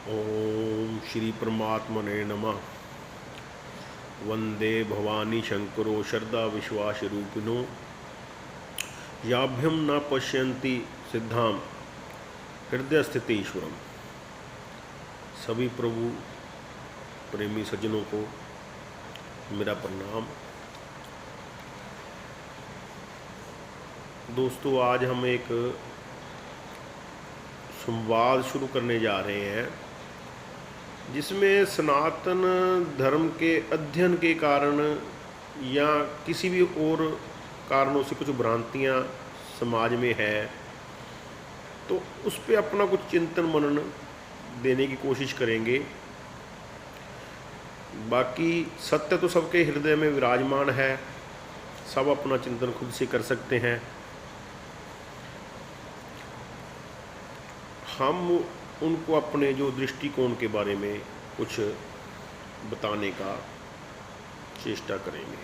ओम श्री परमात्मने नमः। वंदे भवानी शंकरो श्रद्धा विश्वास रूपिणो याभ्यम न पश्यन्ति सिद्धाम हृदय स्थित ईश्वरम। सभी प्रभु प्रेमी सज्जनों को मेरा प्रणाम। दोस्तों, आज हम एक संवाद शुरू करने जा रहे हैं जिसमें सनातन धर्म के अध्ययन के कारण या किसी भी और कारणों से कुछ भ्रांतियां समाज में है, तो उस पर अपना कुछ चिंतन मनन देने की कोशिश करेंगे। बाकी सत्य तो सबके हृदय में विराजमान है, सब अपना चिंतन खुद से कर सकते हैं। हम उनको अपने जो दृष्टिकोण के बारे में कुछ बताने का चेष्टा करेंगे।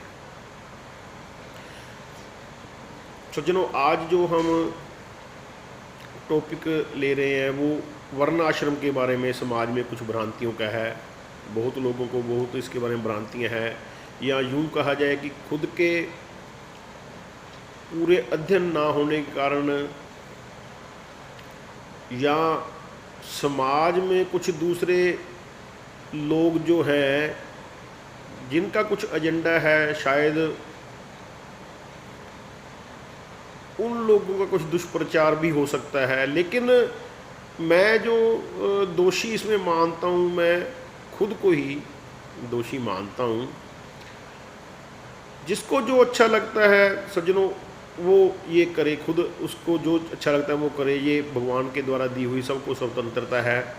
सज्जनों, आज जो हम टॉपिक ले रहे हैं वो वर्ण आश्रम के बारे में समाज में कुछ भ्रांतियों का है। बहुत लोगों को बहुत इसके बारे में भ्रांतियां हैं, या यूँ कहा जाए कि खुद के पूरे अध्ययन ना होने के कारण या समाज में कुछ दूसरे लोग जो हैं जिनका कुछ एजेंडा है, शायद उन लोगों का कुछ दुष्प्रचार भी हो सकता है। लेकिन मैं जो दोषी इसमें मानता हूँ, मैं खुद को ही दोषी मानता हूँ। जिसको जो अच्छा लगता है सज्जनों वो ये करे, खुद उसको जो अच्छा लगता है वो करे। ये भगवान के द्वारा दी हुई सबको स्वतंत्रता है।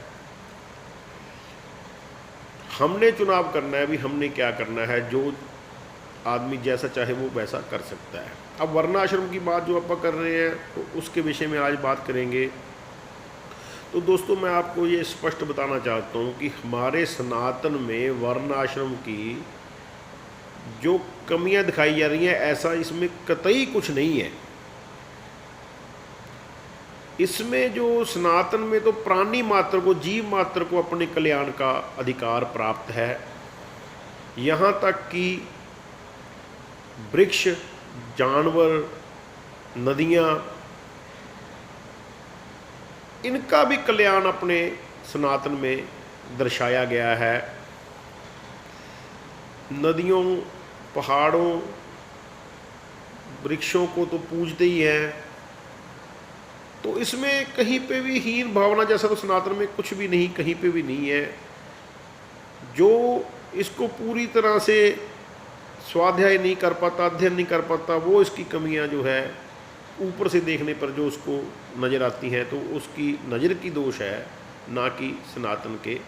हमने चुनाव करना है, भी हमने क्या करना है। जो आदमी जैसा चाहे वो वैसा कर सकता है। अब वर्णाश्रम की बात जो आप कर रहे हैं तो उसके विषय में आज बात करेंगे। तो दोस्तों, मैं आपको ये स्पष्ट बताना चाहता हूँ कि हमारे सनातन में वर्णाश्रम की जो कमियां दिखाई जा रही हैं, ऐसा इसमें कतई कुछ नहीं है। इसमें जो सनातन में तो प्राणी मात्र को, जीव मात्र को अपने कल्याण का अधिकार प्राप्त है। यहाँ तक कि वृक्ष, जानवर, नदियाँ, इनका भी कल्याण अपने सनातन में दर्शाया गया है। नदियों, पहाड़ों, वृक्षों को तो पूजते ही हैं, तो इसमें कहीं पे भी हीन भावना जैसा तो सनातन में कुछ भी नहीं, कहीं पे भी नहीं है। जो इसको पूरी तरह से स्वाध्याय नहीं कर पाता, अध्ययन नहीं कर पाता, वो इसकी कमियां जो है ऊपर से देखने पर जो उसको नज़र आती हैं, तो उसकी नज़र की दोष है, ना कि सनातन के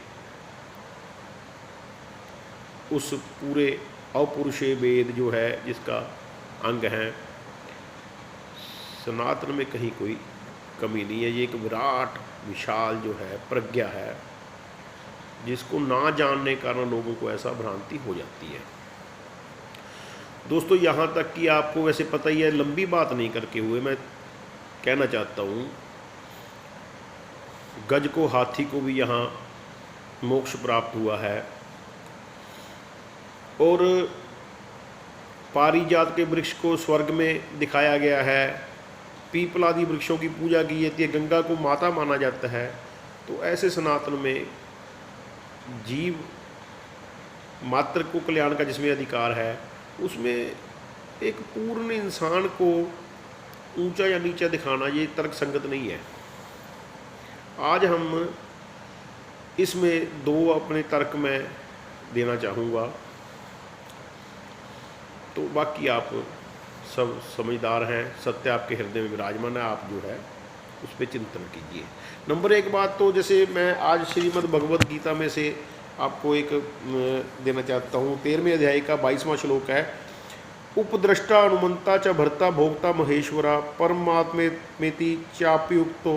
उस पूरे अपौरुषेय वेद जो है जिसका अंग है। सनातन में कहीं कोई कमी नहीं है। ये एक विराट विशाल जो है प्रज्ञा है, जिसको ना जानने के कारण लोगों को ऐसा भ्रांति हो जाती है। दोस्तों, यहाँ तक कि आपको वैसे पता ही है, लंबी बात नहीं करके हुए मैं कहना चाहता हूँ, गज को, हाथी को भी यहाँ मोक्ष प्राप्त हुआ है। और पारिजात के वृक्ष को स्वर्ग में दिखाया गया है। पीपल आदि वृक्षों की पूजा की जाती है, गंगा को माता माना जाता है। तो ऐसे सनातन में जीव मात्र को कल्याण का जिसमें अधिकार है, उसमें एक पूर्ण इंसान को ऊंचा या नीचा दिखाना ये तर्क संगत नहीं है। आज हम इसमें दो अपने तर्क में देना चाहूँगा, तो बाकी आप सब समझदार हैं, सत्य आपके हृदय में विराजमान है, आप जो है उस पर चिंतन कीजिए। नंबर एक बात, तो जैसे मैं आज श्रीमद् भगवद गीता में से आपको एक देना चाहता हूँ। 13वें अध्याय का 22वां श्लोक है, उपद्रष्टा अनुमंता च भर्ता भोक्ता महेश्वरा परमात्मेति चाप्युक्तो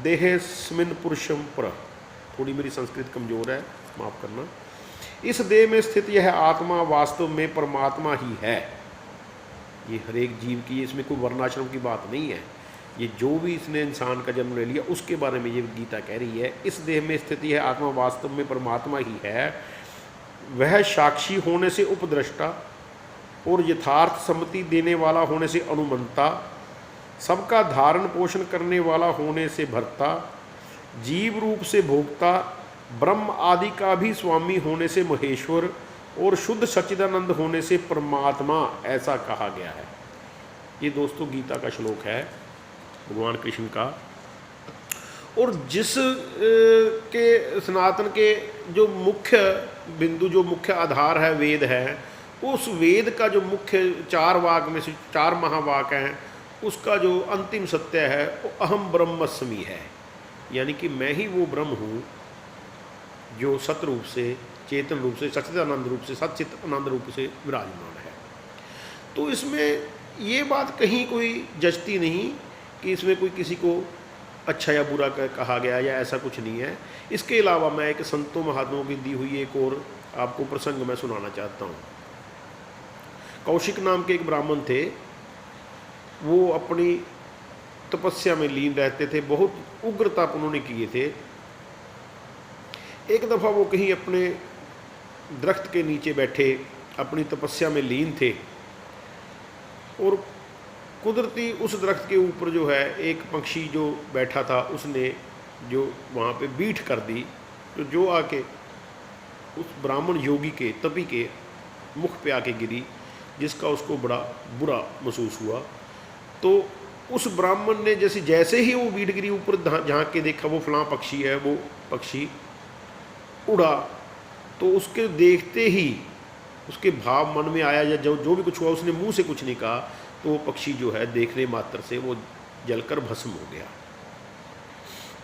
देहेस्मिन् पुरुषम पर। थोड़ी मेरी संस्कृत कमज़ोर है, माफ़ करना। इस देह में स्थित यह आत्मा वास्तव में परमात्मा ही है। ये हर एक जीव की, इसमें कोई वर्णाश्रम की बात नहीं है। ये जो भी इसने इंसान का जन्म ले लिया उसके बारे में ये गीता कह रही है। इस देह में स्थिति है, आत्मा वास्तव में परमात्मा ही है। वह साक्षी होने से उपद्रष्टा और यथार्थ सम्मति देने वाला होने से अनुमंता, सबका धारण पोषण करने वाला होने से भर्ता, जीव रूप से भोक्ता, ब्रह्म आदि का भी स्वामी होने से महेश्वर और शुद्ध सच्चिदानंद होने से परमात्मा, ऐसा कहा गया है। ये दोस्तों गीता का श्लोक है भगवान कृष्ण का। और जिस के सनातन के जो मुख्य बिंदु, जो मुख्य आधार है वेद है, उस वेद का जो मुख्य 4 वाक में से 4 महावाक हैं, उसका जो अंतिम सत्य है वो अहम ब्रह्मस्मि है, यानी कि मैं ही वो ब्रह्म हूँ जो सत रूप से, चेतन रूप से, सच्चिदानंद रूप से, सच्चित आनंद रूप से विराजमान है। तो इसमें ये बात कहीं कोई जचती नहीं कि इसमें कोई किसी को अच्छा या बुरा कहा गया या ऐसा कुछ नहीं है। इसके अलावा मैं एक संतों महात्माओं की दी हुई एक और आपको प्रसंग मैं सुनाना चाहता हूँ। कौशिक नाम के एक ब्राह्मण थे, वो अपनी तपस्या में लीन रहते थे, बहुत उग्र तप उन्होंने किए थे। एक दफ़ा वो कहीं अपने दरख्त के नीचे बैठे अपनी तपस्या में लीन थे और कुदरती उस दरख्त के ऊपर जो है एक पक्षी जो बैठा था, उसने जो वहाँ पे बीठ कर दी, तो जो आके उस ब्राह्मण योगी के, तपी के मुख पे आके गिरी, जिसका उसको बड़ा बुरा महसूस हुआ। तो उस ब्राह्मण ने जैसे ही वो बीठ गिरी, ऊपर झाँक के देखा वो फलां पक्षी है, वो पक्षी उड़ा। तो उसके देखते ही उसके भाव मन में आया, या जो भी कुछ हुआ, उसने मुंह से कुछ नहीं कहा, तो वो पक्षी जो है देखने मात्र से वो जलकर भस्म हो गया।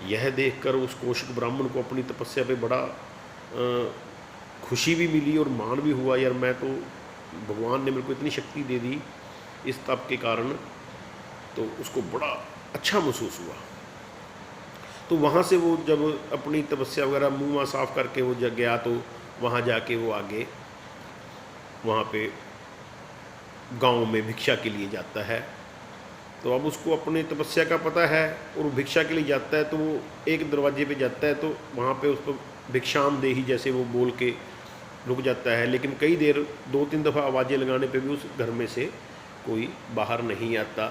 यह देखकर उस कौशिक ब्राह्मण को अपनी तपस्या पे बड़ा खुशी भी मिली और मान भी हुआ, यार मैं तो, भगवान ने मेरे को इतनी शक्ति दे दी इस तप के कारण। तो उसको बड़ा अच्छा महसूस हुआ। तो वहाँ से वो जब अपनी तपस्या वगैरह मुँह साफ करके वो जग गया, तो वहाँ जाके वो आगे वहाँ पे गांव में भिक्षा के लिए जाता है। तो अब उसको अपनी तपस्या का पता है और वो भिक्षा के लिए जाता है। तो वो एक दरवाजे पे जाता है, तो वहाँ पे उसको भिक्षाम देही जैसे वो बोल के रुक जाता है। लेकिन कई देर 2-3 दफ़ा आवाज़ें लगाने पे भी उस घर में से कोई बाहर नहीं आता।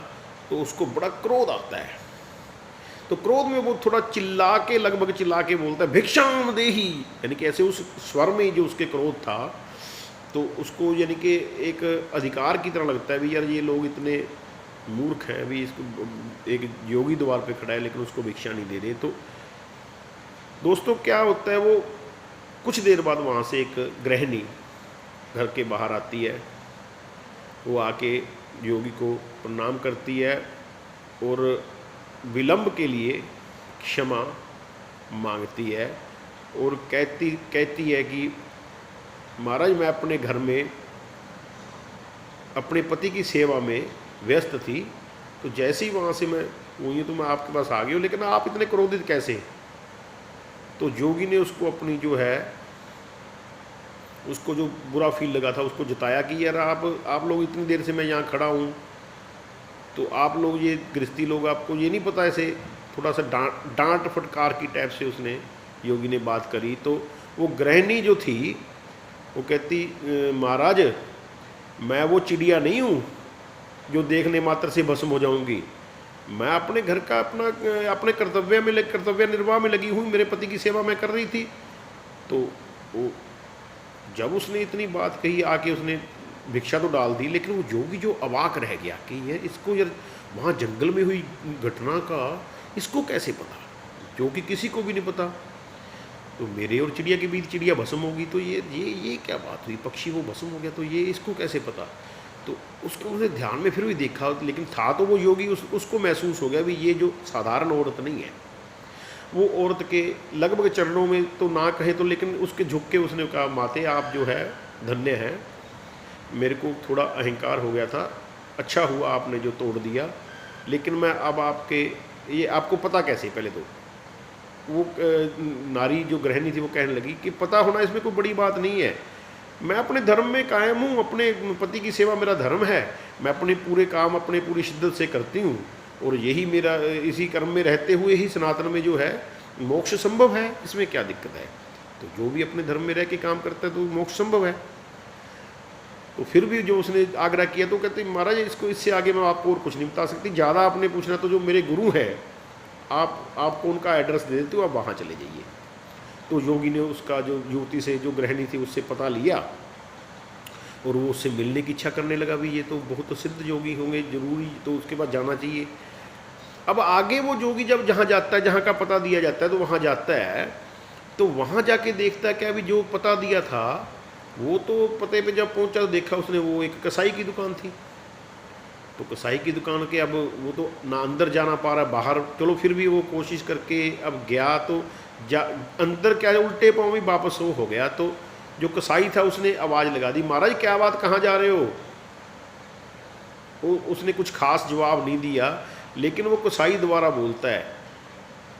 तो उसको बड़ा क्रोध आता है। तो क्रोध में वो थोड़ा चिल्ला के, लगभग चिल्ला के बोलता है भिक्षाम देही, यानी कि ऐसे उस स्वर में जो उसके क्रोध था, तो उसको यानी कि एक अधिकार की तरह लगता है भी यार ये लोग इतने मूर्ख हैं, भी इसको एक योगी द्वार पे खड़ा है लेकिन उसको भिक्षा नहीं दे रहे। तो दोस्तों क्या होता है, वो कुछ देर बाद वहाँ से एक गृहिणी घर के बाहर आती है। वो आके योगी को प्रणाम करती है और विलंब के लिए क्षमा मांगती है और कहती है कि महाराज मैं अपने घर में अपने पति की सेवा में व्यस्त थी, तो जैसे ही वहाँ से मैं हुई तो मैं आपके पास आ गई हूँ, लेकिन आप इतने क्रोधित कैसे? तो योगी ने उसको अपनी जो है, उसको जो बुरा फील लगा था उसको जताया कि यार आप लोग इतनी देर से मैं यहाँ खड़ा हूँ, तो आप लोग ये गृहस्थी लोग, आपको ये नहीं पता, ऐसे थोड़ा सा डांट फटकार की टाइप से उसने योगी ने बात करी। तो वो गृहिणी जो थी वो कहती महाराज मैं वो चिड़िया नहीं हूँ जो देखने मात्र से भस्म हो जाऊंगी, मैं अपने घर का अपने कर्तव्य निर्वाह में लगी हुई, मेरे पति की सेवा मैं कर रही थी। तो वो जब उसने इतनी बात कही, आके उसने भिक्षा तो डाल दी, लेकिन वो योगी जो अवाक रह गया कि ये इसको यार वहाँ जंगल में हुई घटना का इसको कैसे पता, जो कि किसी को भी नहीं पता। तो मेरे और चिड़िया के बीच चिड़िया भस्म होगी, तो ये क्या बात हुई, पक्षी वो भस्म हो गया, तो ये इसको कैसे पता? तो उसको उसने ध्यान में फिर भी देखा, लेकिन था तो वो योगी, उसको महसूस हो गया भी ये जो साधारण औरत नहीं है। वो औरत के लगभग चरणों में तो ना कहे तो, लेकिन उसके झुक के उसने कहा माते आप जो है धन्य हैं, मेरे को थोड़ा अहंकार हो गया था, अच्छा हुआ आपने जो तोड़ दिया, लेकिन मैं अब ये आपको पता कैसे? पहले तो वो नारी जो गृहिणी थी वो कहने लगी कि पता होना इसमें कोई बड़ी बात नहीं है, मैं अपने धर्म में कायम हूँ, अपने पति की सेवा मेरा धर्म है, मैं अपने पूरे काम अपने पूरी शिद्दत से करती हूँ और यही मेरा, इसी कर्म में रहते हुए ही सनातन में जो है मोक्ष संभव है, इसमें क्या दिक्कत है। तो जो भी अपने धर्म में रह के काम करता है तो मोक्ष संभव है। तो फिर भी जो उसने आग्रह किया तो कहते महाराज इसको, इससे आगे मैं आपको और कुछ नहीं बता सकती, ज़्यादा आपने पूछना तो जो मेरे गुरु हैं आपको उनका एड्रेस दे देते हो, आप वहाँ चले जाइए। तो योगी ने उसका जो युवती से जो गृहिणी थी उससे पता लिया और वो उससे मिलने की इच्छा करने लगा। भी ये तो बहुत सिद्ध योगी होंगे, जरूरी तो उसके बाद जाना चाहिए। अब आगे वो योगी जब जहाँ जाता है, जहाँ का पता दिया जाता है, तो वहाँ जाता है, तो वहाँ जाके देखता है क्या भी जो पता दिया था वो तो पते पे जब पहुँचा तो देखा उसने वो एक कसाई की दुकान थी। तो कसाई की दुकान के अब वो तो ना अंदर जाना पा रहा, बाहर चलो फिर भी वो कोशिश करके अब गया, तो अंदर क्या उल्टे पाँव भी वापस वो हो गया। तो जो कसाई था उसने आवाज़ लगा दी, महाराज क्या बात, कहाँ जा रहे हो। उसने कुछ खास जवाब नहीं दिया, लेकिन वो कसाई दोबारा बोलता है,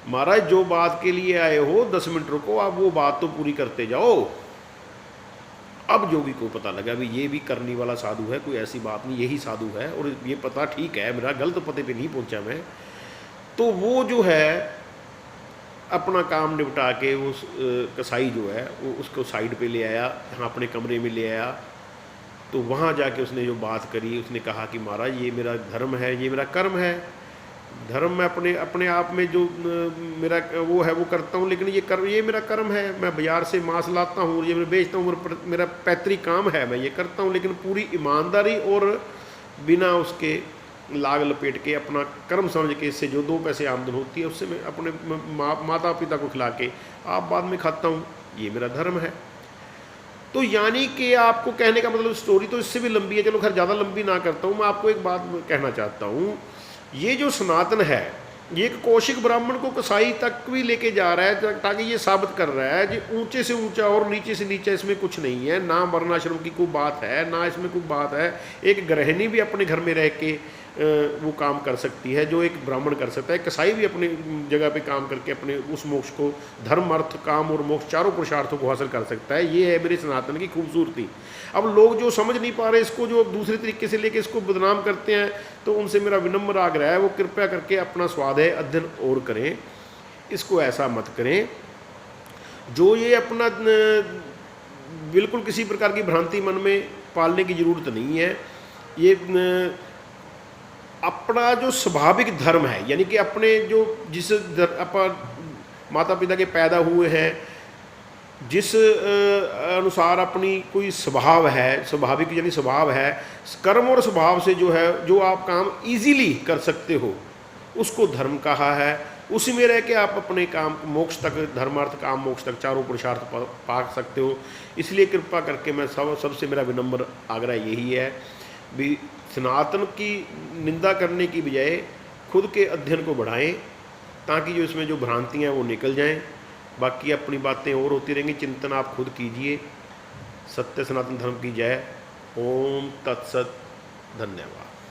महाराज जो बात के लिए आए हो 10 मिनट रुको, आप वो बात तो पूरी करते जाओ। अब योगी को पता लगा भी ये भी करने वाला साधु है, कोई ऐसी बात नहीं, यही साधु है और ये पता ठीक है, मेरा गलत पते पे नहीं पहुंचा मैं। तो वो जो है अपना काम निपटा के उस कसाई जो है वो उसको साइड पे ले आया, यहाँ अपने कमरे में ले आया। तो वहाँ जाके उसने जो बात करी, उसने कहा कि महाराज ये मेरा धर्म है, ये मेरा कर्म है। धर्म मैं अपने आप में जो मेरा वो है वो करता हूँ, लेकिन ये मेरा कर्म है। मैं बाजार से मांस लाता हूँ, ये मैं बेचता हूँ, मेरा पैतृक काम है, मैं ये करता हूँ, लेकिन पूरी ईमानदारी और बिना उसके लाग लपेट के अपना कर्म समझ के इससे जो 2 पैसे आमदन होती है उससे मैं अपने माता पिता को खिला के आप बाद में खाता हूँ, ये मेरा धर्म है। तो यानी कि आपको कहने का मतलब, स्टोरी तो इससे भी लंबी है, चलो खैर ज़्यादा लंबी ना करता हूँ। मैं आपको एक बात कहना चाहता हूँ, ये जो सनातन है ये एक कौशिक ब्राह्मण को कसाई तक भी लेके जा रहा है, ताकि ये साबित कर रहा है कि ऊंचे से ऊंचा और नीचे से नीचा इसमें कुछ नहीं है, ना वर्णाश्रम की कोई बात है, ना इसमें कोई बात है। एक गृहिणी भी अपने घर में रह के वो काम कर सकती है जो एक ब्राह्मण कर सकता है। कसाई भी अपने जगह पे काम करके अपने उस मोक्ष को, धर्म अर्थ काम और मोक्ष चारों पुरुषार्थों को हासिल कर सकता है। ये है मेरे सनातन की खूबसूरती। अब लोग जो समझ नहीं पा रहे इसको, जो दूसरे तरीके से लेके इसको बदनाम करते हैं, तो उनसे मेरा विनम्र आग्रह है वो कृपया करके अपना स्वाध्याय अध्ययन और करें, इसको ऐसा मत करें। जो ये अपना बिल्कुल किसी प्रकार की भ्रांति मन में पालने की ज़रूरत नहीं है। ये अपना जो स्वाभाविक धर्म है, यानी कि अपने जो जिस माता पिता के पैदा हुए हैं, जिस अनुसार अपनी कोई स्वभाव है, स्वाभाविक यानी स्वभाव है, कर्म और स्वभाव से जो है जो आप काम इजीली कर सकते हो उसको धर्म कहा है। उसी में रह के आप अपने काम मोक्ष तक, धर्मार्थ काम मोक्ष तक चारों पुरुषार्थ पा सकते हो। इसलिए कृपा करके मैं सबसे मेरा विनम्र आग्रह यही है भी सनातन की निंदा करने की बजाय खुद के अध्ययन को बढ़ाएं, ताकि जो इसमें जो भ्रांतियाँ हैं वो निकल जाएं। बाकी अपनी बातें और होती रहेंगी, चिंतन आप खुद कीजिए। सत्य सनातन धर्म की जय। ओम तत्सत। धन्यवाद।